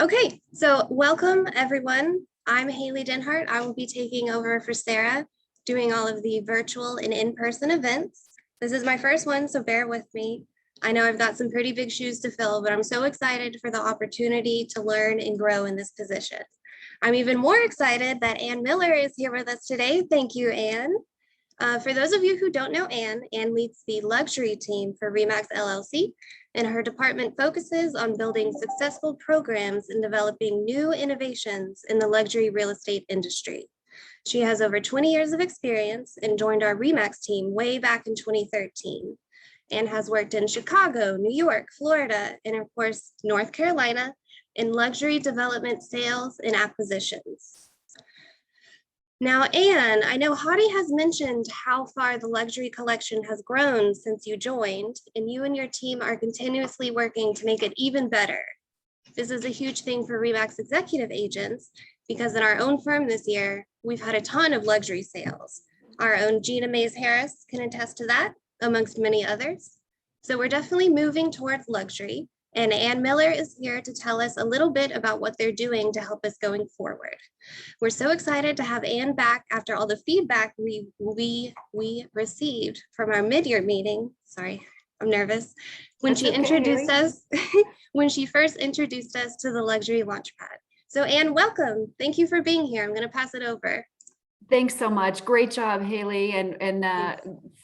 Okay, so welcome everyone. I'm Haley Denhart. I will be taking over for Sarah, doing all of the virtual and in-person events. This is my first one, so bear with me. I know I've got some pretty big shoes to fill, but I'm so excited for the opportunity to learn and grow in this position. I'm even more excited that Ann Miller is here with us today. Thank you, Ann. For those of you who don't know Ann leads the luxury team for RE/MAX LLC, and her department focuses on building successful programs and developing new innovations in the luxury real estate industry. She has over 20 years of experience and joined our RE/MAX team way back in 2013, and has worked in Chicago, New York, Florida, and of course, North Carolina in luxury development sales and acquisitions. Now, Ann, I know Hadi has mentioned how far the luxury collection has grown since you joined, and you and your team are continuously working to make it even better. This is a huge thing for RE/MAX executive agents because in our own firm this year, we've had a ton of luxury sales. Our own Gina Mays Harris can attest to that, amongst many others. So we're definitely moving towards luxury, and Ann Miller is here to tell us a little bit about what they're doing to help us going forward. We're so excited to have Ann back after all the feedback we received from our mid-year meeting. Sorry, I'm nervous. When she introduced us, when she first introduced us to the Luxury Launchpad. So Ann, welcome. Thank you for being here. I'm going to pass it over. Thanks so much. Great job, Haley, and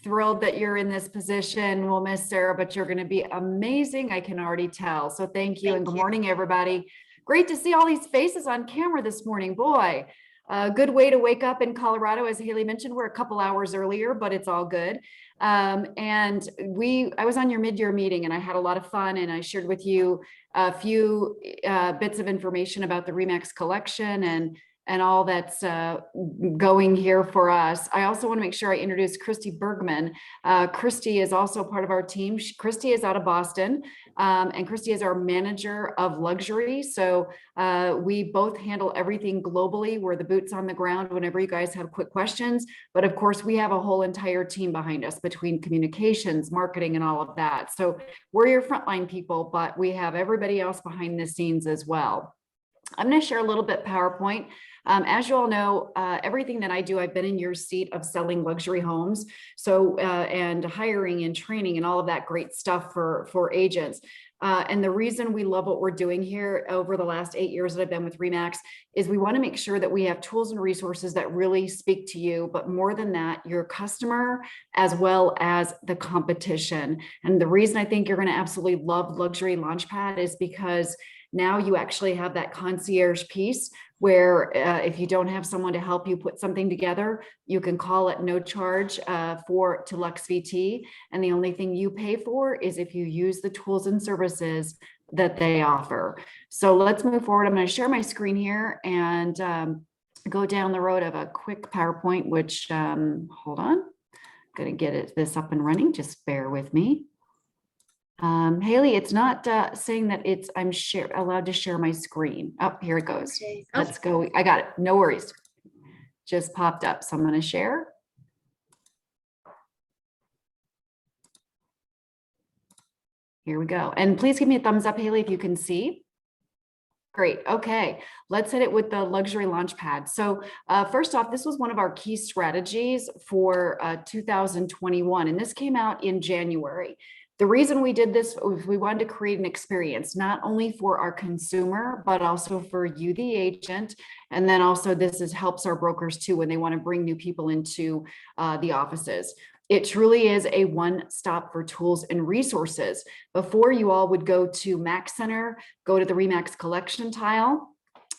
thrilled that you're in this position. We'll miss Sarah, but you're going to be amazing. I can already tell. So thank you, and good morning, everybody. Great to see all these faces on camera this morning. Boy, a good way to wake up in Colorado. As Haley mentioned, we're a couple hours earlier, but it's all good. I was on your mid-year meeting and I had a lot of fun, and I shared with you a few bits of information about the RE/MAX collection and all that's going here for us. I also want to make sure I introduce Christy Bergman. Christy is also part of our team. Christy is out of Boston, and Christy is our manager of luxury. So we both handle everything globally. We're the boots on the ground whenever you guys have quick questions. But of course, we have a whole entire team behind us between communications, marketing, and all of that. So we're your frontline people, but we have everybody else behind the scenes as well. I'm going to share a little bit PowerPoint. As you all know, everything that I do, I've been in your seat of selling luxury homes. So, and hiring and training and all of that great stuff for agents. And the reason we love what we're doing here over the last 8 years that I've been with RE/MAX is we want to make sure that we have tools and resources that really speak to you, but more than that, your customer, as well as the competition. And the reason I think you're going to absolutely love Luxury Launchpad is because now you actually have that concierge piece where if you don't have someone to help you put something together, you can call at no charge to withLUXVT. And the only thing you pay for is if you use the tools and services that they offer. So let's move forward. I'm going to share my screen here and go down the road of a quick PowerPoint, which, hold on, I'm going to get this up and running. Just bear with me. Haley, it's not saying that I'm allowed to share my screen. Oh, here it goes. Okay. Let's go. I got it. No worries. Just popped up. So I'm going to share. Here we go. And please give me a thumbs up, Haley, if you can see. Great. Okay. Let's hit it with the Luxury Launchpad. So first off, this was one of our key strategies for 2021, and this came out in January. The reason we did this was we wanted to create an experience, not only for our consumer, but also for you, the agent. And then also this helps our brokers too, when they want to bring new people into the offices. It truly is a one-stop for tools and resources. Before, you all would go to Max Center, go to the RE/MAX collection tile.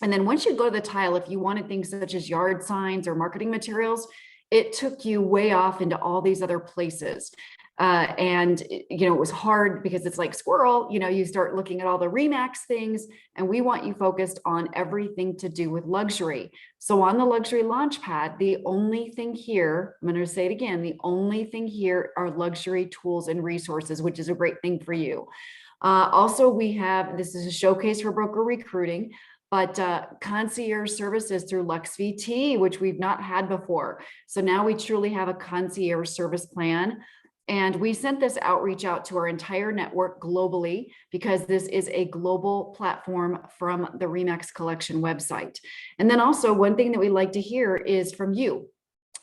And then once you go to the tile, if you wanted things such as yard signs or marketing materials, it took you way off into all these other places. And, it was hard because it's like squirrel, you start looking at all the RE/MAX things, and we want you focused on everything to do with luxury. So on the Luxury Launchpad, the only thing here, I'm going to say it again, the only thing here are luxury tools and resources, which is a great thing for you. Also, this is a showcase for broker recruiting, but concierge services through LUXVT, which we've not had before. So now we truly have a concierge service plan. And we sent this outreach out to our entire network globally because this is a global platform from the RE/MAX Collection website. And then also one thing that we like to hear is from you.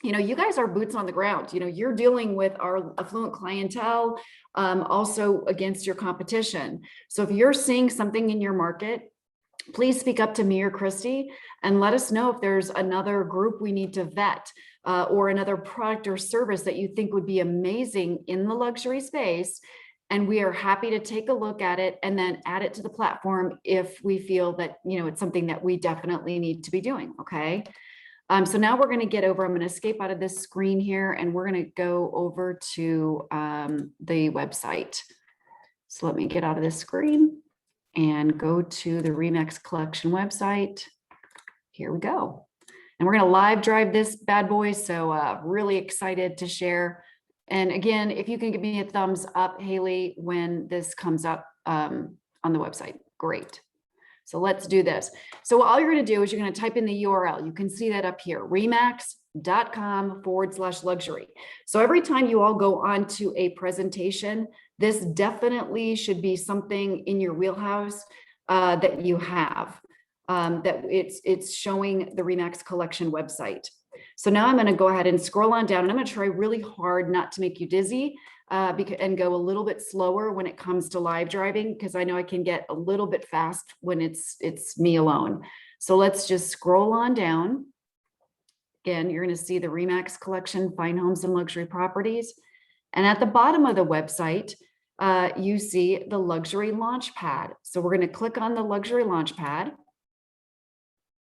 You know, you guys are boots on the ground. You know, you're dealing with our affluent clientele, also against your competition. So if you're seeing something in your market, please speak up to me or Christy and let us know if there's another group we need to vet, or another product or service that you think would be amazing in the luxury space. And we are happy to take a look at it and then add it to the platform if we feel that, you know, it's something that we definitely need to be doing. Okay. So now we're going to get over, I'm going to escape out of this screen here and we're going to go over to the website. So let me get out of this screen and go to the RE/MAX Collection website. Here we go. And we're going to live drive this bad boy. So really excited to share. And again, if you can give me a thumbs up, Haley, when this comes up on the website, great. So let's do this. So all you're going to do is you're going to type in the URL. You can see that up here, remax.com/luxury. So every time you all go on to a presentation, this definitely should be something in your wheelhouse that you have, that it's showing the RE/MAX Collection website. So now I'm going to go ahead and scroll on down and I'm going to try really hard not to make you dizzy and go a little bit slower when it comes to live driving, because I know I can get a little bit fast when it's me alone. So let's just scroll on down. Again, you're going to see the RE/MAX Collection, Fine Homes and Luxury Properties. And at the bottom of the website, you see the Luxury Launchpad. So we're going to click on the Luxury Launchpad.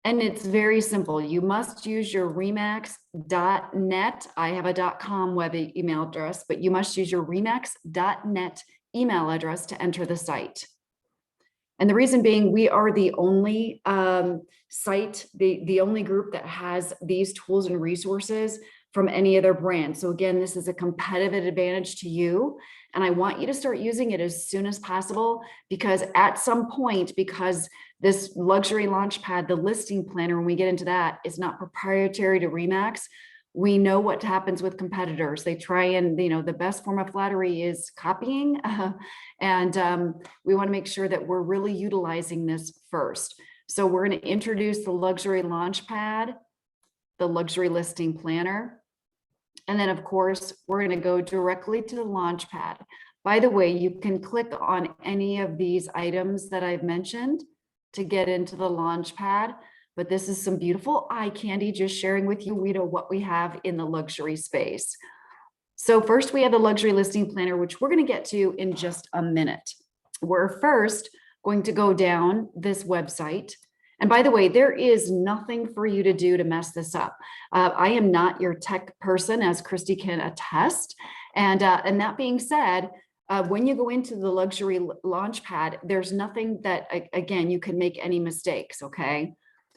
And it's very simple. You must use your remax.net. I have a .com web email address, but you must use your remax.net email address to enter the site. And the reason being, we are the only site, the only group that has these tools and resources from any other brand. So again, this is a competitive advantage to you. And I want you to start using it as soon as possible, because at some point, because this Luxury Launchpad, the listing planner, when we get into that, is not proprietary to RE/MAX. We know what happens with competitors. They try and, you know, the best form of flattery is copying. And we want to make sure that we're really utilizing this first. So we're going to introduce the Luxury Launchpad, the Luxury Listing Planner. And then, of course, we're going to go directly to the Launchpad. By the way, you can click on any of these items that I've mentioned to get into the Launchpad. But this is some beautiful eye candy, just sharing with you, you know, what we have in the luxury space. So first we have the Luxury Listing Planner, which we're going to get to in just a minute. We're first going to go down this website. And by the way, there is nothing for you to do to mess this up. I am not your tech person, as Christy can attest. And that being said, when you go into the Luxury Launchpad, there's nothing that, again, you can make any mistakes, okay?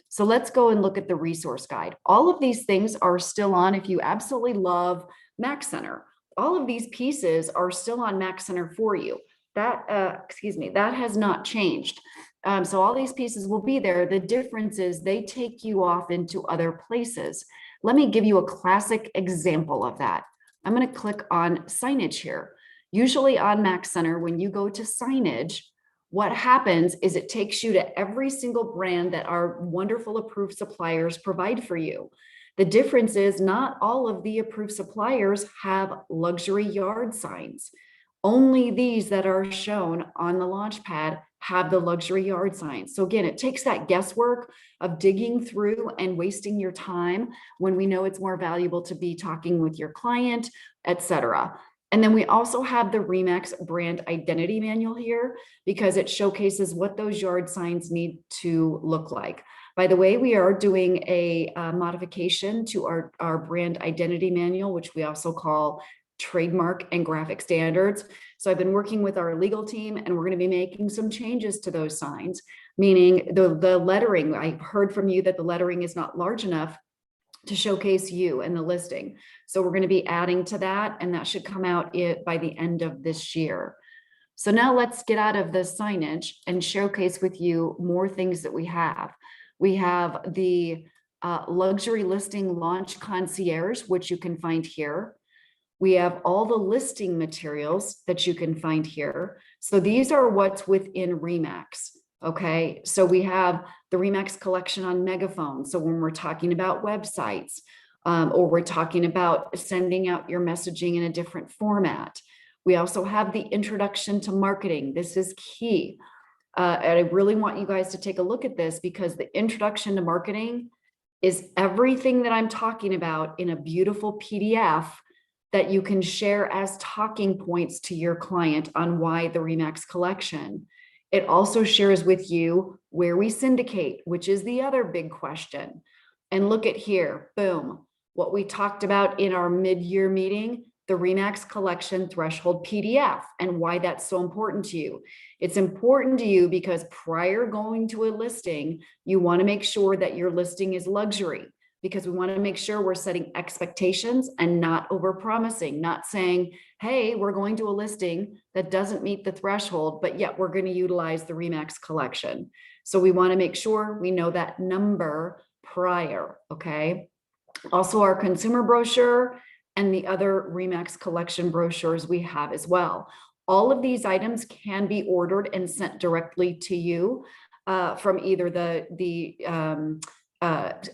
So let's go and look at the resource guide. All of these things are still on. If you absolutely love Max Center, all of these pieces are still on Max Center for you. That, that has not changed. So all these pieces will be there. The difference is they take you off into other places. Let me give you a classic example of that. I'm going to click on signage here. Usually on Max Center, when you go to signage, what happens is it takes you to every single brand that our wonderful approved suppliers provide for you. The difference is not all of the approved suppliers have luxury yard signs. Only these that are shown on the Launchpad have the luxury yard signs. So again, it takes that guesswork of digging through and wasting your time when we know it's more valuable to be talking with your client, etc. And then we also have the RE/MAX brand identity manual here, because it showcases what those yard signs need to look like. By the way, we are doing a modification to our brand identity manual, which we also call trademark and graphic standards. So I've been working with our legal team, and we're going to be making some changes to those signs, meaning the lettering. I heard from you that the lettering is not large enough to showcase you and the listing. So we're going to be adding to that, and that should come out by the end of this year. So now let's get out of the signage and showcase with you more things that we have. We have the luxury listing launch concierge, which you can find here. We have all the listing materials that you can find here. So these are what's within Remax. Okay, so we have the Remax collection on Megaphone. So when we're talking about websites, or we're talking about sending out your messaging in a different format. We also have the introduction to marketing. This is key. And I really want you guys to take a look at this, because the introduction to marketing is everything that I'm talking about in a beautiful PDF that you can share as talking points to your client on why the Remax collection. It also shares with you where we syndicate, which is the other big question. And look at here, boom, what we talked about in our mid-year meeting, the Remax collection threshold PDF, and why that's so important to you. It's important to you because prior going to a listing, you want to make sure that your listing is luxury, because we want to make sure we're setting expectations and not over-promising, not saying, hey, we're going to a listing that doesn't meet the threshold, but yet we're going to utilize the Remax collection. So we want to make sure we know that number prior, okay? Also our consumer brochure and the other Remax collection brochures we have as well. All of these items can be ordered and sent directly to you from either the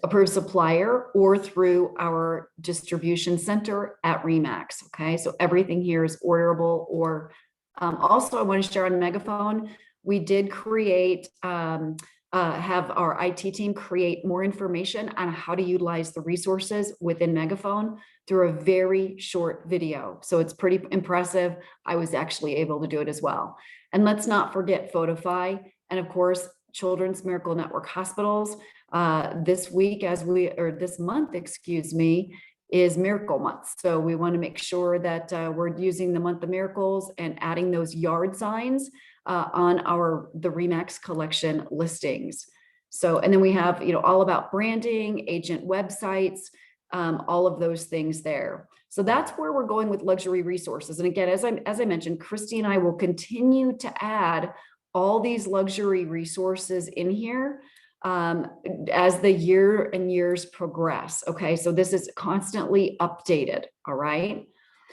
approved supplier or through our distribution center at Remax. Okay, so everything here is orderable. Or also I want to share on Megaphone, we did create, have our IT team create more information on how to utilize the resources within Megaphone through a very short video. So it's pretty impressive. I was actually able to do it as well. And let's not forget Photify, and of course, Children's Miracle Network Hospitals. This month, excuse me, is Miracle Month. So we want to make sure that we're using the month of miracles and adding those yard signs on the Remax collection listings. So, and then we have, all about branding, agent websites, all of those things there. So that's where we're going with luxury resources. And again, as I mentioned, Christy and I will continue to add all these luxury resources in here as the year and years progress. Okay, so this is constantly updated. All right.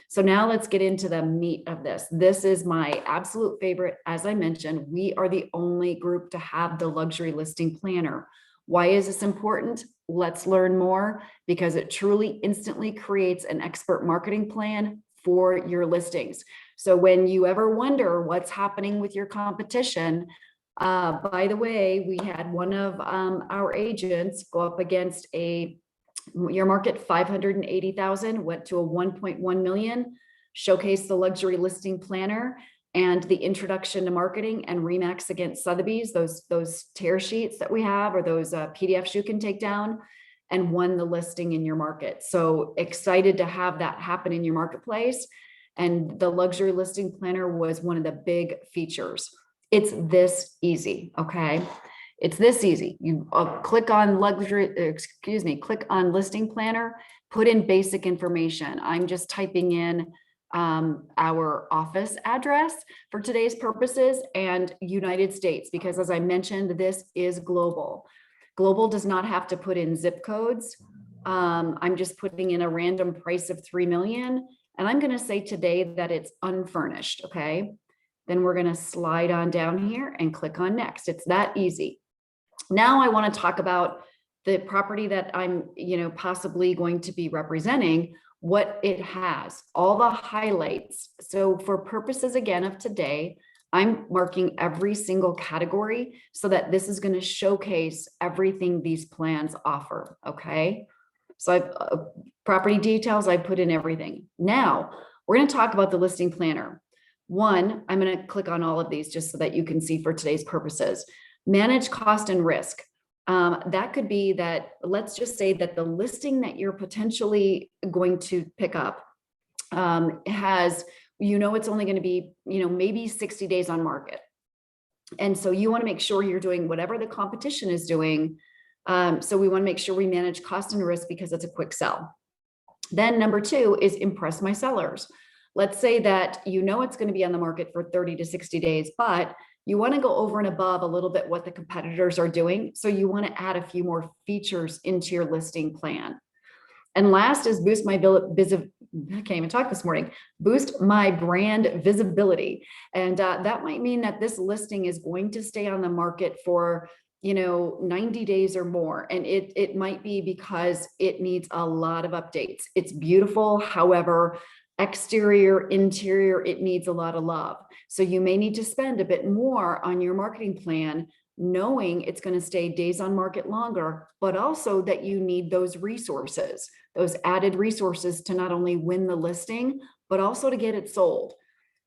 So now let's get into the meat of this. This is my absolute favorite. As I mentioned, we are the only group to have the luxury listing planner. Why is this important? Let's learn more, because it truly instantly creates an expert marketing plan for your listings. So when you ever wonder what's happening with your competition, by the way, we had one of our agents go up against your market 580,000, went to a 1.1 million, showcased the luxury listing planner and the introduction to marketing and Remax against Sotheby's, those tear sheets that we have, or those PDFs you can take down, and won the listing in your market. So excited to have that happen in your marketplace. And the luxury listing planner was one of the big features. It's this easy, okay? It's this easy. You click on click on listing planner, put in basic information. I'm just typing in our office address for today's purposes and United States, because as I mentioned, this is global. Global does not have to put in zip codes. I'm just putting in a random price of 3 million. And I'm going to say today that it's unfurnished. Okay. Then we're going to slide on down here and click on next. It's that easy. Now I want to talk about the property that I'm, possibly going to be representing, what it has, all the highlights. So for purposes again of today, I'm marking every single category so that this is going to showcase everything these plans offer. Okay. So I've property details, I put in everything. Now we're going to talk about the listing planner. One, I'm going to click on all of these just so that you can see for today's purposes. Manage cost and risk. That could be that, let's just say that the listing that you're potentially going to pick up has, it's only going to be, maybe 60 days on market. And so you want to make sure you're doing whatever the competition is doing. So we want to make sure we manage cost and risk because it's a quick sell. Then number 2 is impress my sellers. Let's say that it's going to be on the market for 30 to 60 days, but you want to go over and above a little bit what the competitors are doing. So you want to add a few more features into your listing plan. And last is boost my I can't even talk this morning, boost my brand visibility. And that might mean that this listing is going to stay on the market for 90 days or more. And it might be because it needs a lot of updates. It's beautiful. However, exterior, interior, it needs a lot of love. So you may need to spend a bit more on your marketing plan, knowing it's going to stay days on market longer, but also that you need those resources, those added resources to not only win the listing, but also to get it sold.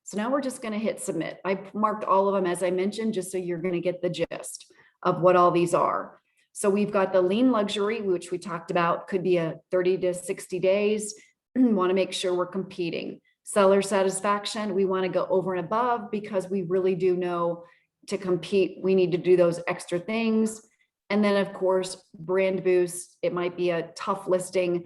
So now we're just going to hit submit. I marked all of them, as I mentioned, just so you're going to get the gist of what all these are. So we've got the lean luxury, which we talked about, could be a 30 to 60 days. We want to make sure we're competing. Seller satisfaction, we want to go over and above because we really do know to compete, we need to do those extra things. And then of course, brand boost, it might be a tough listing,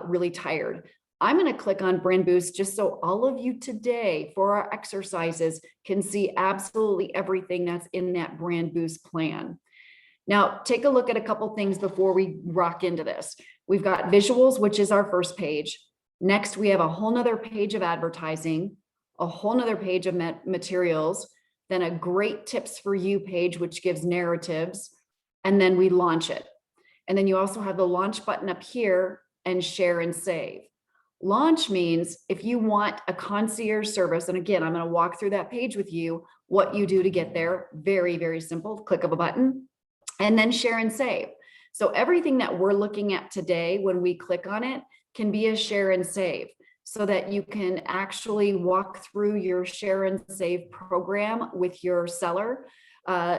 really tired. I'm going to click on brand boost just so all of you today for our exercises can see absolutely everything that's in that brand boost plan. Now, take a look at a couple things before we rock into this. We've got visuals, which is our first page. Next, we have a whole nother page of advertising, a whole nother page of materials, then a great tips for you page, which gives narratives, and then we launch it. And then you also have the launch button up here and share and save. Launch means if you want a concierge service, and again, I'm going to walk through that page with you, what you do to get there. Very, very simple. Click of a button and then share and save. So everything that we're looking at today, when we click on it, can be a share and save so that you can actually walk through your share and save program with your seller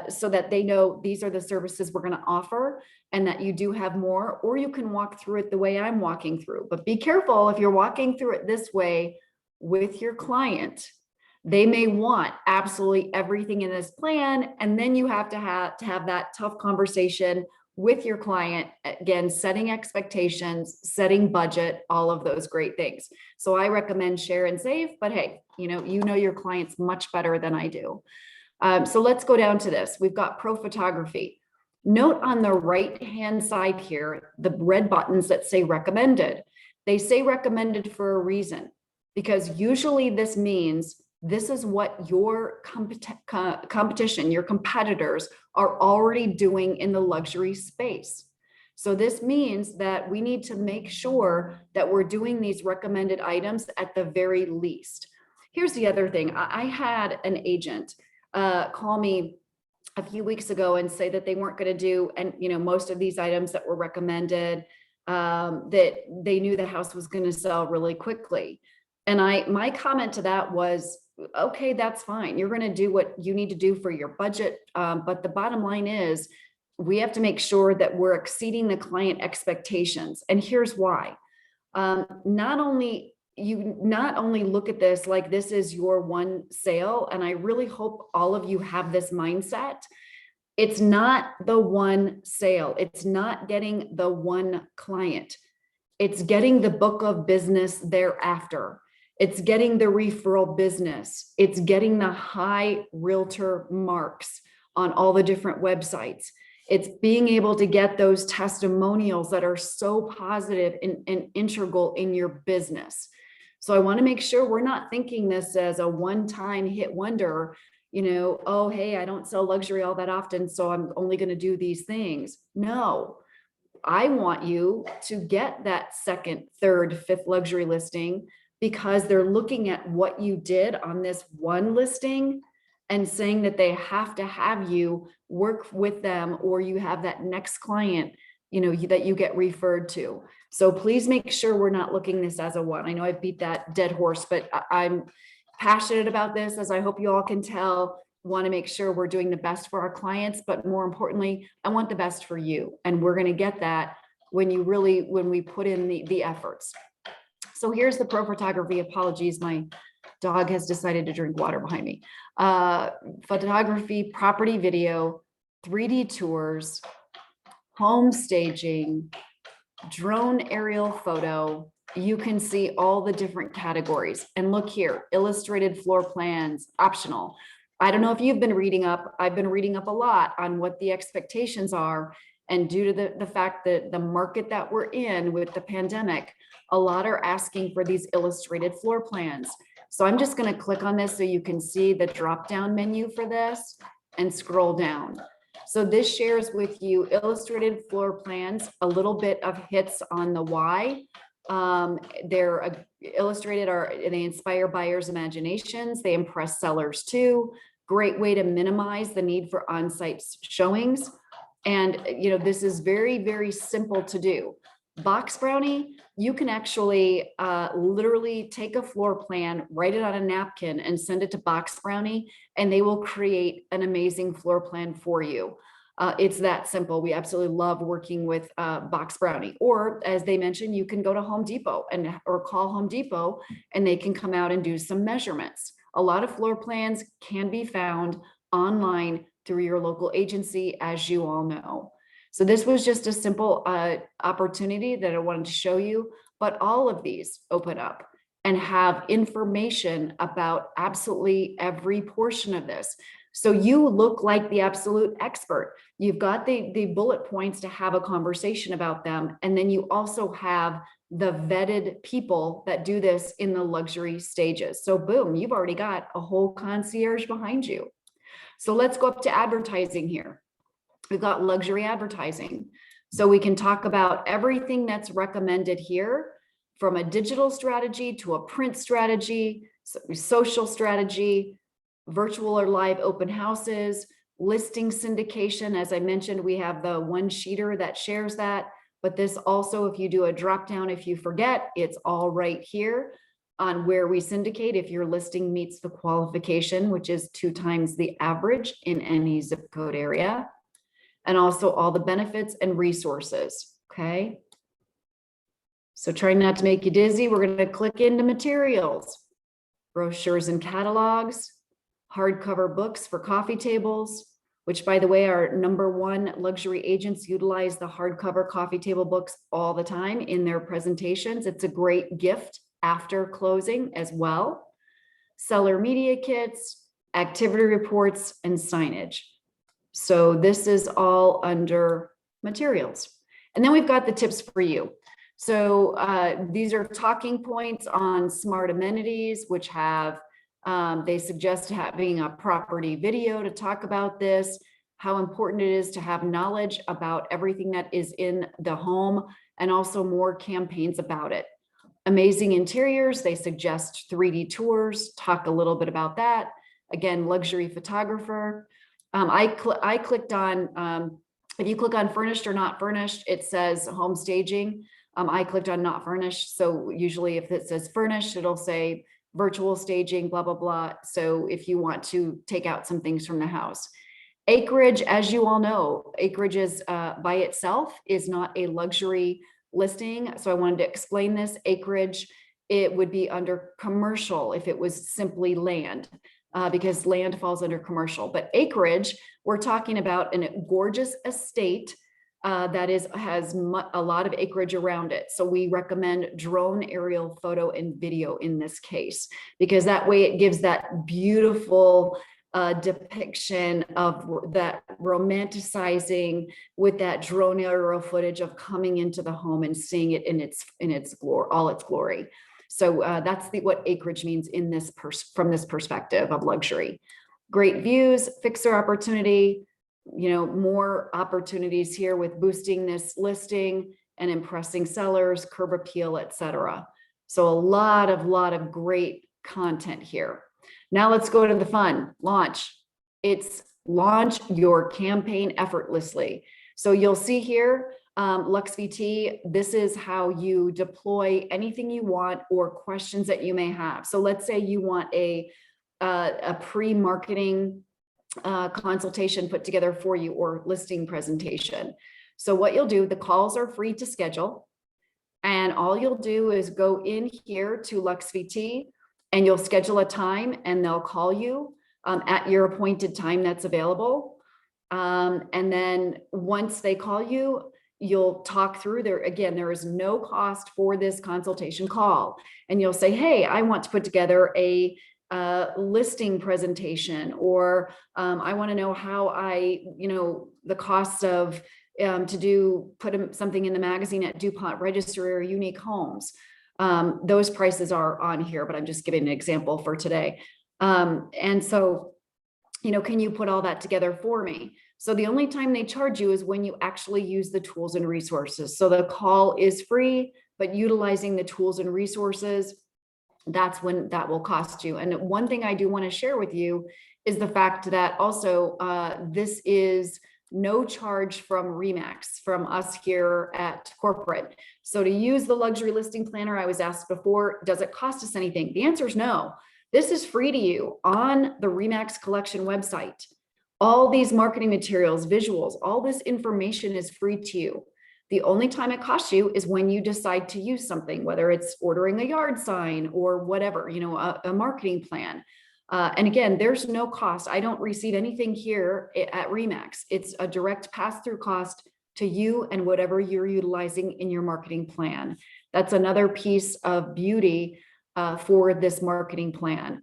so that they know these are the services we're going to offer and that you do have more, or you can walk through it the way I'm walking through. But be careful if you're walking through it this way with your client. They may want absolutely everything in this plan, and then you have to have that tough conversation with your client, again, setting expectations, setting budget, all of those great things. So I recommend share and save, but hey, you know your clients much better than I do. So let's go down to this. We've got pro photography. Note on the right-hand side here, the red buttons that say recommended. They say recommended for a reason, because usually this means this is what your competition, your competitors are already doing in the luxury space. So this means that we need to make sure that we're doing these recommended items at the very least. Here's the other thing. I had an agent call me a few weeks ago and say that they weren't going to do, and most of these items that were recommended, that they knew the house was going to sell really quickly. And my comment to that was, okay, that's fine. You're going to do what you need to do for your budget. But the bottom line is we have to make sure that we're exceeding the client expectations. And here's why. Not only look at this like this is your one sale, and I really hope all of you have this mindset. It's not the one sale. It's not getting the one client. It's getting the book of business thereafter. It's getting the referral business. It's getting the high realtor marks on all the different websites. It's being able to get those testimonials that are so positive and integral in your business. So I want to make sure we're not thinking this as a one-time hit wonder, oh, hey, I don't sell luxury all that often, so I'm only going to do these things. No, I want you to get that second, third, fifth luxury listing because they're looking at what you did on this one listing and saying that they have to have you work with them, or you have that next client, that you get referred to. So please make sure we're not looking this as a one. I know I beat that dead horse, but I'm passionate about this, as I hope you all can tell. Want to make sure we're doing the best for our clients, but more importantly, I want the best for you. And we're going to get that when we put in the efforts. So here's the pro photography. Apologies, my dog has decided to drink water behind me. Photography, property video, 3D tours, home staging, drone aerial photo. You can see all the different categories. And look here, illustrated floor plans, optional. I don't know if you've been reading up. I've been reading up a lot on what the expectations are. And due to the fact that the market that we're in with the pandemic, a lot are asking for these illustrated floor plans. So I'm just going to click on this so you can see the drop-down menu for this and scroll down. So this shares with you illustrated floor plans, a little bit of hits on the why. They're illustrated, they inspire buyers' imaginations. They impress sellers too. Great way to minimize the need for on-site showings. And this is very, very simple to do. Box Brownie, you can actually literally take a floor plan, write it on a napkin and send it to Box Brownie, and they will create an amazing floor plan for you. It's that simple. We absolutely love working with Box Brownie. Or as they mentioned, you can go to Home Depot or call Home Depot and they can come out and do some measurements. A lot of floor plans can be found online through your local agency, as you all know. So this was just a simple opportunity that I wanted to show you, but all of these open up and have information about absolutely every portion of this. So you look like the absolute expert. You've got the bullet points to have a conversation about them. And then you also have the vetted people that do this in the luxury stages. So boom, you've already got a whole concierge behind you. So let's go up to advertising here. We've got luxury advertising. So we can talk about everything that's recommended here, from a digital strategy to a print strategy, social strategy, virtual or live open houses, listing syndication. As I mentioned, we have the one sheeter that shares that, but this also, if you do a drop down, if you forget, it's all right here on where we syndicate if your listing meets the qualification, which is 2 times the average in any zip code area, and also all the benefits and resources. Okay. So trying not to make you dizzy, we're going to click into materials, brochures and catalogs, hardcover books for coffee tables, which, by the way, our #1 luxury agents utilize the hardcover coffee table books all the time in their presentations. It's a great gift after closing as well. Seller media kits, activity reports, and signage. So this is all under materials. And then we've got the tips for you. So these are talking points on smart amenities, which have they suggest having a property video to talk about this, how important it is to have knowledge about everything that is in the home, and also more campaigns about it. Amazing interiors, they suggest 3D tours, talk a little bit about that. Again, luxury photographer. I clicked on, if you click on furnished or not furnished, it says home staging. I clicked on not furnished. So usually if it says furnished, it'll say virtual staging, blah, blah, blah. So if you want to take out some things from the house. Acreage, as you all know, Acreage is by itself is not a luxury listing. So I wanted to explain this. Acreage, it would be under commercial if it was simply land, because land falls under commercial. But Acreage, we're talking about a gorgeous estate that has a lot of acreage around it. So we recommend drone aerial photo and video in this case, because that way it gives that beautiful depiction of that romanticizing with that drone aerial footage of coming into the home and seeing it in its glory, all its glory. So that's what Acreage means in this from this perspective of luxury. Great views, fixer opportunity, more opportunities here with boosting this listing and impressing sellers, curb appeal, etc. So a lot of great content here. Now let's go to the fun, launch. It's launch your campaign effortlessly. So you'll see here, LuxVT, this is how you deploy anything you want or questions that you may have. So let's say you want a pre-marketing consultation put together for you or listing presentation. So what you'll do, the calls are free to schedule. And all you'll do is go in here to LuxVT and you'll schedule a time and they'll call you at your appointed time that's available. And then once they call you, you'll talk through there. Again, there is no cost for this consultation call. And you'll say, hey, I want to put together a listing presentation, or I want to know how the costs of to put something in the magazine at DuPont Registry or Unique Homes. Those prices are on here, but I'm just giving an example for today. And so, can you put all that together for me? So the only time they charge you is when you actually use the tools and resources. So the call is free, but utilizing the tools and resources, that's when that will cost you. And one thing I do want to share with you is the fact that also this is no charge from RE/MAX, from us here at corporate. So to use the luxury listing planner, I was asked before, does it cost us anything? The answer is no. This is free to you on the RE/MAX collection website. All these marketing materials, visuals, all this information is free to you. The only time it costs you is when you decide to use something, whether it's ordering a yard sign or whatever, a marketing plan. And again, there's no cost. I don't receive anything here at RE/MAX. It's a direct pass-through cost to you and whatever you're utilizing in your marketing plan. That's another piece of beauty for this marketing plan.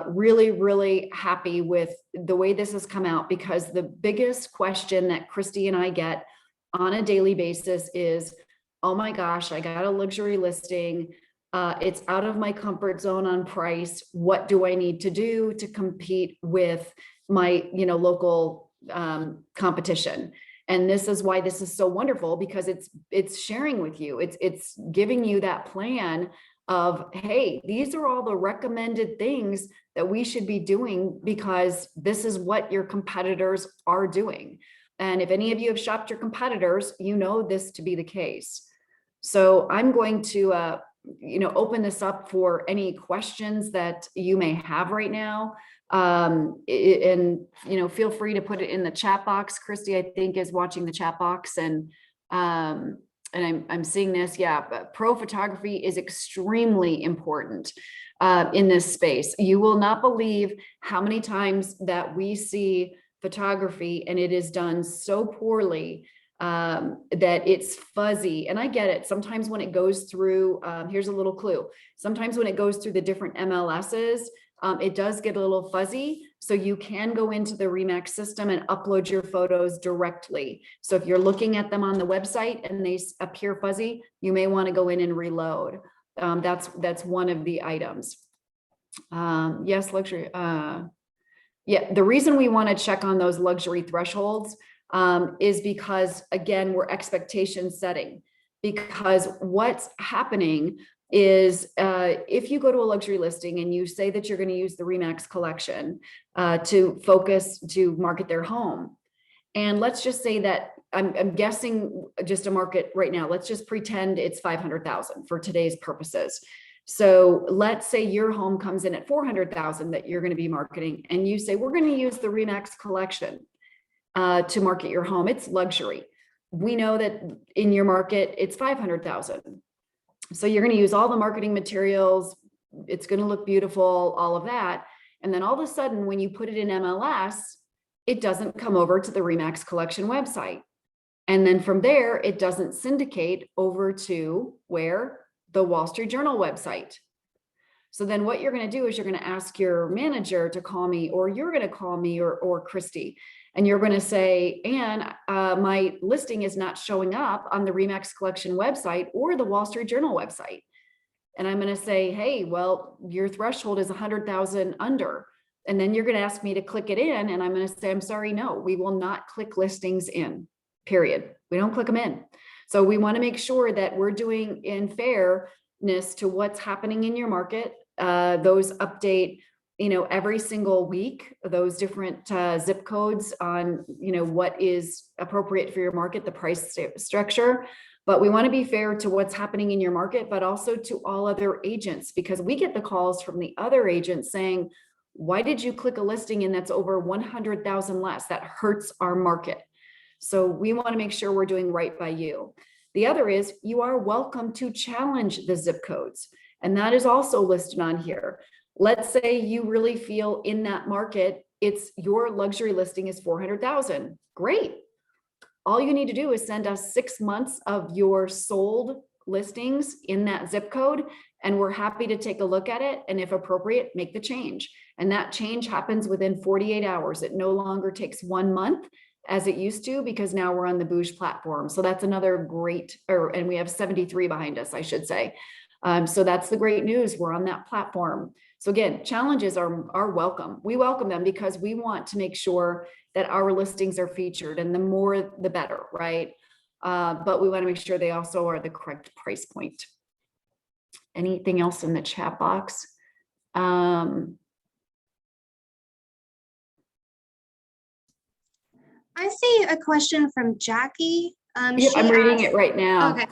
Really, really happy with the way this has come out, because the biggest question that Christy and I get on a daily basis is, oh my gosh, I got a luxury listing. It's out of my comfort zone on price. What do I need to do to compete with my, local competition? And this is why this is so wonderful, because it's sharing with you. It's giving you that plan of, hey, these are all the recommended things that we should be doing because this is what your competitors are doing. And if any of you have shopped your competitors, you know this to be the case. So I'm going to open this up for any questions that you may have right now. And feel free to put it in the chat box. Christy, I think, is watching the chat box, and I'm seeing this. Yeah, but pro photography is extremely important in this space. You will not believe how many times that we see photography and it is done so poorly that it's fuzzy. And I get it. Sometimes when it goes through, here's a little clue. Sometimes when it goes through the different MLSs, it does get a little fuzzy. So you can go into the RE/MAX system and upload your photos directly. So if you're looking at them on the website and they appear fuzzy, you may want to go in and reload. That's one of the items. Yes, luxury. Yeah, the reason we want to check on those luxury thresholds is because, again, we're expectation setting. Because what's happening is if you go to a luxury listing and you say that you're going to use the RE/MAX collection to market their home, and let's just say that I'm guessing just a market right now, let's just pretend it's 500,000 for today's purposes. So let's say your home comes in at 400,000 that you're going to be marketing, and you say, we're going to use the RE/MAX collection to market your home. It's luxury. We know that in your market, it's 500,000. So you're going to use all the marketing materials. It's going to look beautiful, all of that. And then all of a sudden, when you put it in MLS, it doesn't come over to the RE/MAX collection website. And then from there, it doesn't syndicate over to where? The Wall Street Journal website. So then what you're going to do is you're going to ask your manager to call me, or you're going to call me or Christy, and you're going to say, Ann, my listing is not showing up on the RE/MAX collection website or the Wall Street Journal website. And I'm going to say, hey, well, your threshold is 100,000 under. And then you're going to ask me to click it in. And I'm going to say, I'm sorry, no, we will not click listings in, period. We don't click them in. So we want to make sure that we're doing in fairness to what's happening in your market. Those update, every single week, those different zip codes on, what is appropriate for your market, the price structure. But we want to be fair to what's happening in your market, but also to all other agents, because we get the calls from the other agents saying, why did you click a listing in that's over 100,000 less? That hurts our market. So we want to make sure we're doing right by you. The other is you are welcome to challenge the zip codes. And that is also listed on here. Let's say you really feel in that market, it's your luxury listing is 400,000. Great. All you need to do is send us 6 months of your sold listings in that zip code, and we're happy to take a look at it. And if appropriate, make the change. And that change happens within 48 hours. It no longer takes 1 month. as it used to, because now we're on the Boosh platform. So that's another great, and we have 73 behind us, I should say. So that's the great news. We're on that platform. So again, challenges are welcome. We welcome them because we want to make sure that our listings are featured, and the more, the better, right? But we want to make sure they also are the correct price point. Anything else in the chat box? I see a question from Jackie. Yeah, I'm reading it right now. Okay.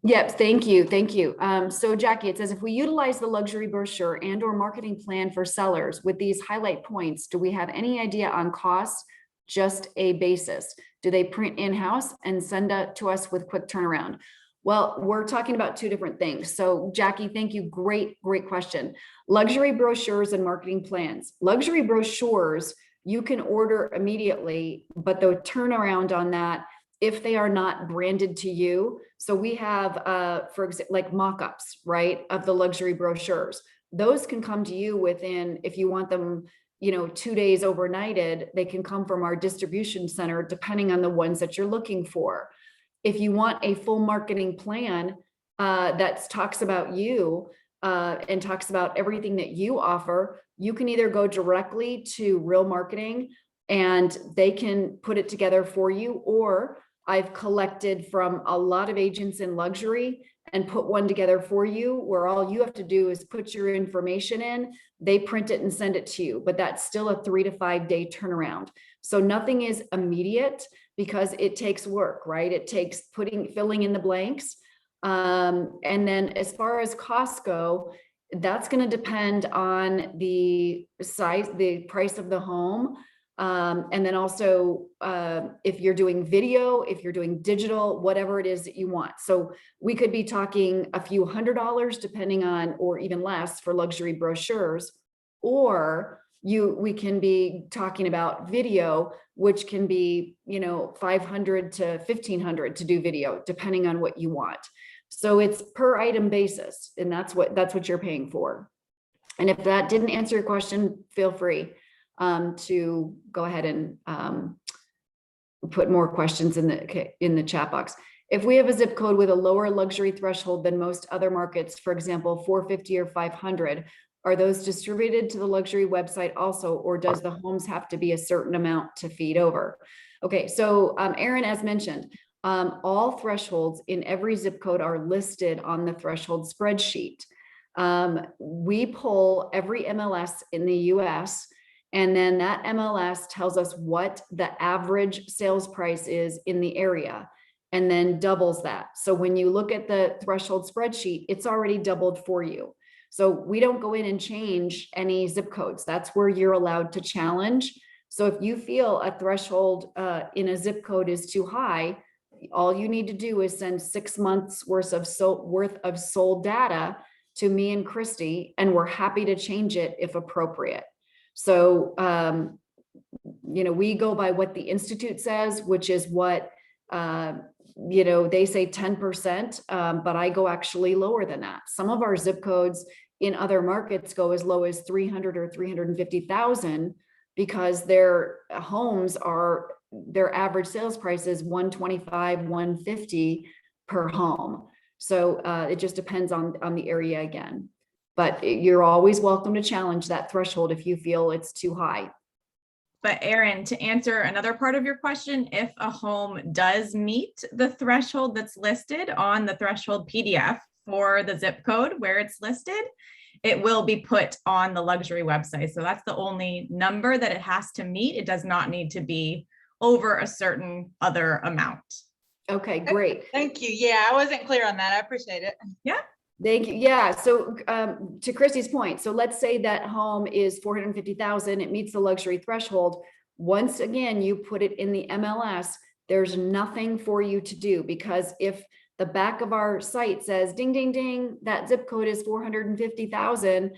Yep, thank you, thank you. So Jackie, it says, if we utilize the luxury brochure and or marketing plan for sellers with these highlight points, do we have any idea on costs? Just a basis? Do they print in-house and send it to us with quick turnaround? Well, we're talking about two different things. So Jackie, thank you. Great question. Luxury brochures and marketing plans. Luxury brochures, you can order immediately, but the turnaround on that, if they are not branded to you. So we have, for example, like mock-ups, right, of the luxury brochures. Those can come to you within, if you want them, 2 days overnighted, they can come from our distribution center, depending on the ones that you're looking for. If you want a full marketing plan that talks about you and talks about everything that you offer, you can either go directly to Real Marketing and they can put it together for you, or I've collected from a lot of agents in luxury and put one together for you, where all you have to do is put your information in, they print it and send it to you, but that's still a 3 to 5 day turnaround. So nothing is immediate because it takes work, right? It takes filling in the blanks. And then as far as costs go, that's going to depend on the size, the price of the home. And then also, if you're doing video, if you're doing digital, whatever it is that you want. So we could be talking a few $100 depending on, or even less for luxury brochures, or we can be talking about video, which can be, $500 to $1,500 to do video, depending on what you want. So it's per item basis, and that's what you're paying for. And if that didn't answer your question, feel free to go ahead and put more questions in the chat box. If we have a zip code with a lower luxury threshold than most other markets, for example, 450 or 500, are those distributed to the luxury website also, or does the homes have to be a certain amount to feed over? Okay, so Erin, as mentioned, all thresholds in every zip code are listed on the threshold spreadsheet. We pull every MLS in the US, and then that MLS tells us what the average sales price is in the area, and then doubles that. So when you look at the threshold spreadsheet, it's already doubled for you. So we don't go in and change any zip codes. That's where you're allowed to challenge. So if you feel a threshold in a zip code is too high, all you need to do is send 6 months worth of sold data to me and Christy, and we're happy to change it if appropriate. So, we go by what the Institute says, which is what, they say 10%, but I go actually lower than that. Some of our zip codes in other markets go as low as 300 or 350,000 because their homes their average sales price is 125, 150 per home. So it just depends on the area again. But you're always welcome to challenge that threshold if you feel it's too high. But Erin, to answer another part of your question, if a home does meet the threshold that's listed on the threshold PDF for the zip code where it's listed, it will be put on the luxury website. So that's the only number that it has to meet. It does not need to be over a certain other amount. Okay, great. Thank you. Yeah, I wasn't clear on that. I appreciate it. Yeah. Thank you. Yeah. So to Christy's point, so let's say that home is 450,000, it meets the luxury threshold. Once again, you put it in the MLS, there's nothing for you to do, because if the back of our site says, ding, ding, ding, that zip code is 450,000,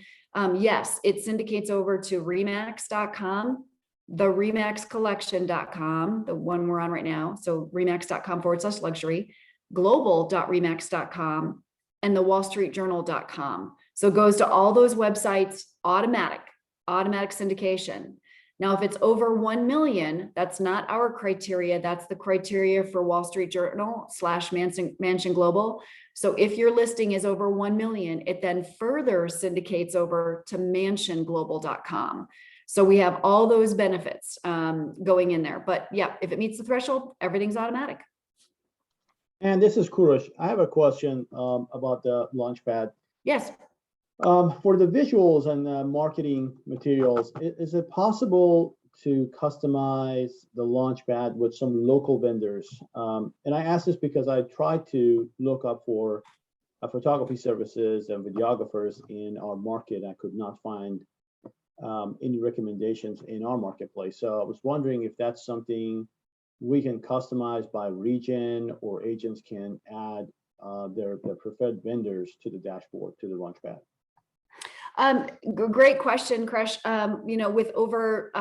yes, it syndicates over to remax.com, the remaxcollection.com, the one we're on right now. So remax.com/luxury, global.remax.com, and the wallstreetjournal.com. So it goes to all those websites, automatic syndication. Now, if it's over 1 million, that's not our criteria. That's the criteria for Wall Street Journal / Mansion Global. So if your listing is over 1 million, it then further syndicates over to mansionglobal.com. So we have all those benefits going in there. But yeah, if it meets the threshold, everything's automatic. And this is Kurush. I have a question about the Launchpad. Yes. For the visuals and the marketing materials, is it possible to customize the Launchpad with some local vendors? And I ask this because I tried to look up for photography services and videographers in our market. I could not find any recommendations in our marketplace. So I was wondering if that's something we can customize by region, or agents can add their preferred vendors to the dashboard, to the Launchpad. Great question, Krish. With over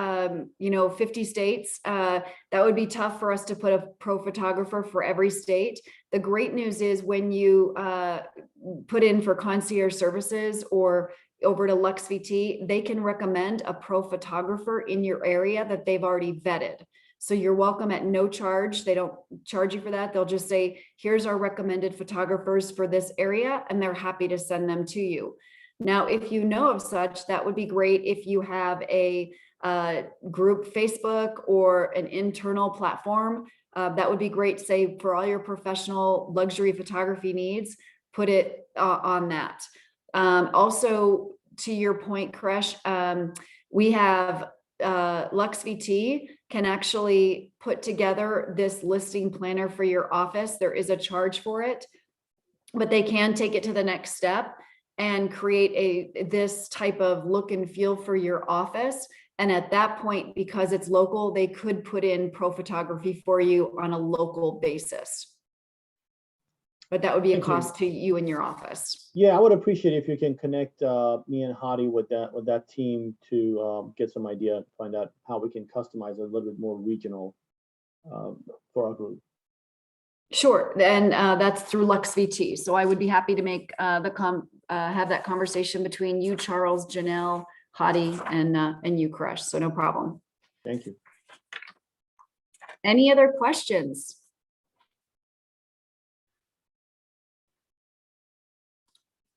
50 states, that would be tough for us to put a pro photographer for every state. The great news is when you put in for concierge services or over to LuxVT, they can recommend a pro photographer in your area that they've already vetted. So you're welcome at no charge. They don't charge you for that. They'll just say, here's our recommended photographers for this area, and they're happy to send them to you. Now, if you know of such, that would be great if you have a group Facebook or an internal platform. That would be great, say, for all your professional luxury photography needs, put it on that. Also, to your point, Krish, we have LuxVT can actually put together this listing planner for your office. There is a charge for it, but they can take it to the next step and create this type of look and feel for your office. And at that point, because it's local, they could put in pro photography for you on a local basis. But that would be a cost to you and your office. Yeah, I would appreciate if you can connect me and Hadi with that team to get some idea, find out how we can customize a little bit more regional for our group. Sure, and that's through LuxVT. So I would be happy to make have that conversation between you, Charles, Janelle, Hadi, and you, Krish. So no problem. Thank you. Any other questions?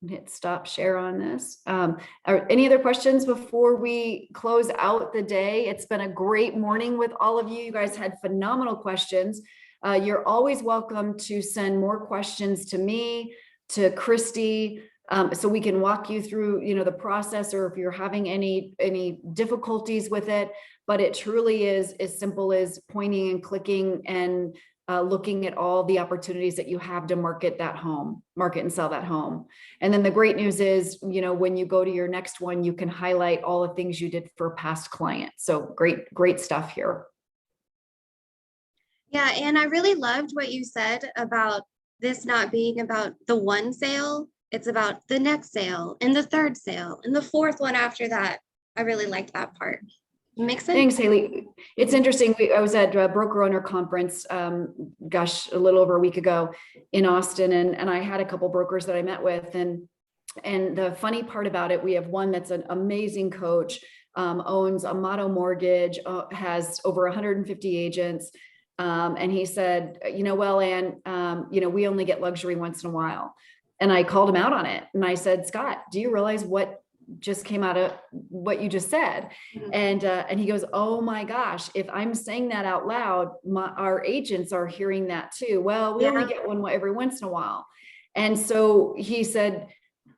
Hit stop share on this. Any other questions before we close out the day? It's been a great morning with all of you. You guys had phenomenal questions. You're always welcome to send more questions to me, to Christy, so we can walk you through, the process, or if you're having any difficulties with it. But it truly is as simple as pointing and clicking and looking at all the opportunities that you have to market and sell that home. And then the great news is, when you go to your next one, you can highlight all the things you did for past clients. So great stuff here. Yeah, and I really loved what you said about this not being about the one sale. It's about the next sale and the third sale and the fourth one after that. I really liked that part. Makes sense. Thanks, Haley. It's interesting. I was at a broker owner conference, a little over a week ago in Austin, and I had a couple brokers that I met with, and the funny part about it, we have one that's an amazing coach, owns a Motto Mortgage, has over 150 agents. And he said, well, Ann, we only get luxury once in a while. And I called him out on it. And I said, Scott, do you realize what just came out of what you just said? Mm-hmm. And he goes, oh my gosh, if I'm saying that out loud, our agents are hearing that too. Well, we only get one every once in a while. And so he said,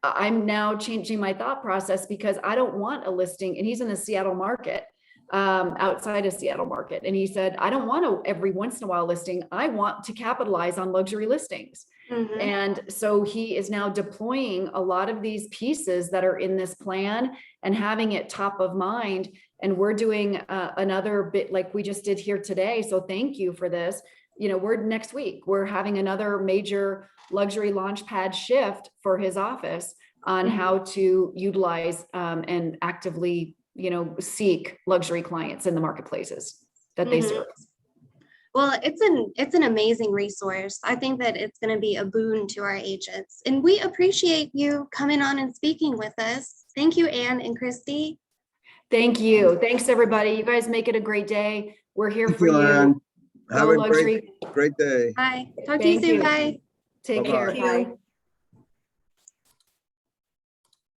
I'm now changing my thought process because I don't want a listing. And he's in the Seattle market, outside of Seattle market. And he said, I don't want a every once in a while listing. I want to capitalize on luxury listings. Mm-hmm. And so he is now deploying a lot of these pieces that are in this plan and having it top of mind. And we're doing another bit like we just did here today. So thank you for this. Next week, we're having another major luxury launchpad shift for his office on mm-hmm. how to utilize and actively seek luxury clients in the marketplaces that they serve. Well, it's an amazing resource. I think that it's going to be a boon to our agents, and we appreciate you coming on and speaking with us. Thank you, Ann and Christy. Thank you. Thanks, everybody. You guys make it a great day. We're here Thank for you, you. Erin. Have Go a Luxury. great day. Bye. Talk to you Thank soon. you. Bye. Take Bye-bye. care. Thank you. Bye.